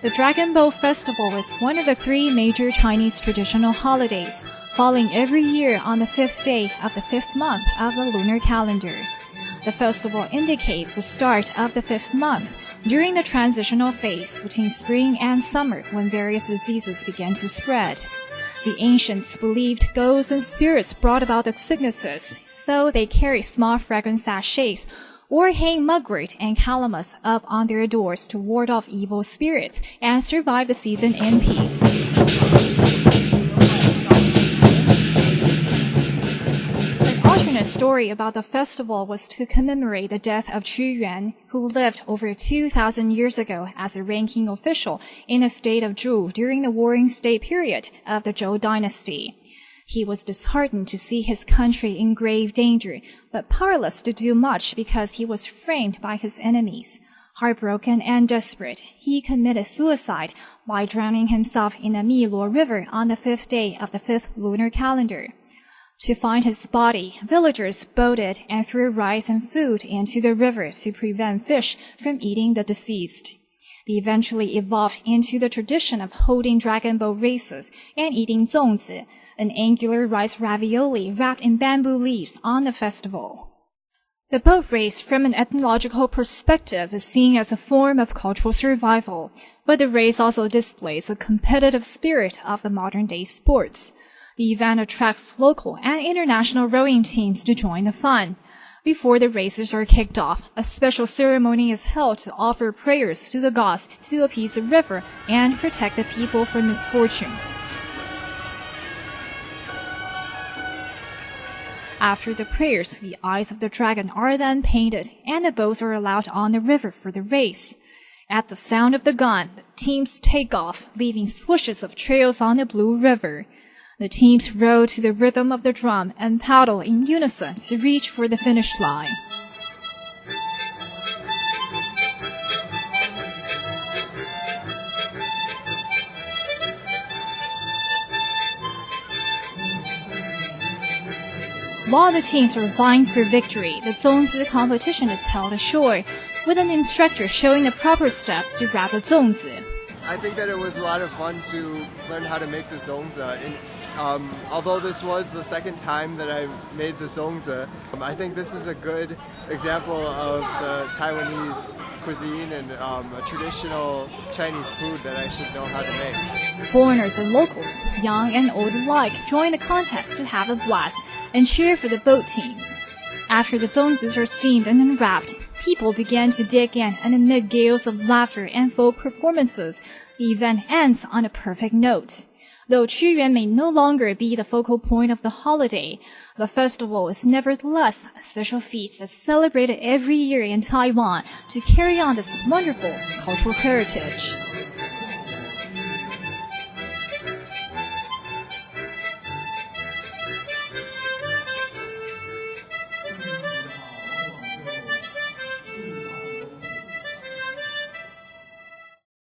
The Dragon Boat Festival is one of the three major Chinese traditional holidays, falling every year on the 5th day of the 5th month of the lunar calendar. The festival indicates the start of the 5th month during the transitional phase between spring and summer when various diseases began to spread. The ancients believed ghosts and spirits brought about the sicknesses, so they carry small fragrant sachets or hang mugwort and calamus up on their doors to ward off evil spirits and survive the season in peace. An alternate story about the festival was to commemorate the death of Qu Yuan, who lived over 2,000 years ago as a ranking official in the state of Zhu during the Warring State period of the Zhou dynasty. He was disheartened to see his country in grave danger, but powerless to do much because he was framed by his enemies. Heartbroken and desperate, he committed suicide by drowning himself in the Miluo River on the 5th day of the 5th lunar calendar. To find his body, villagers boated and threw rice and food into the river to prevent fish from eating the deceased. They eventually evolved into the tradition of holding dragon boat races and eating zongzi, an angular rice ravioli wrapped in bamboo leaves on the festival. The boat race from an ethnological perspective is seen as a form of cultural survival, but the race also displays the competitive spirit of the modern-day sports. The event attracts local and international rowing teams to join the fun. Before the races are kicked off, a special ceremony is held to offer prayers to the gods to appease the river and protect the people from misfortunes. After the prayers, the eyes of the dragon are then painted, and the boats are allowed on the river for the race. At the sound of the gun, the teams take off, leaving swooshes of trails on the blue river. The teams row to the rhythm of the drum and paddle in unison to reach for the finish line. While the teams are vying for victory, the zongzi competition is held ashore, with an instructor showing the proper steps to grab the zongzi. I think that it was a lot of fun to learn how to make the zongzi. Although this was the second time that I've made the zongzi, I think this is a good example of the Taiwanese cuisine and a traditional Chinese food that I should know how to make. Foreigners and locals, young and old alike, join the contest to have a blast and cheer for the boat teams. After the zongzis are steamed and unwrapped, people begin to dig in, and amid gales of laughter and folk performances, the event ends on a perfect note. Though Qu Yuan may no longer be the focal point of the holiday, the festival is nevertheless a special feast that's celebrated every year in Taiwan to carry on this wonderful cultural heritage.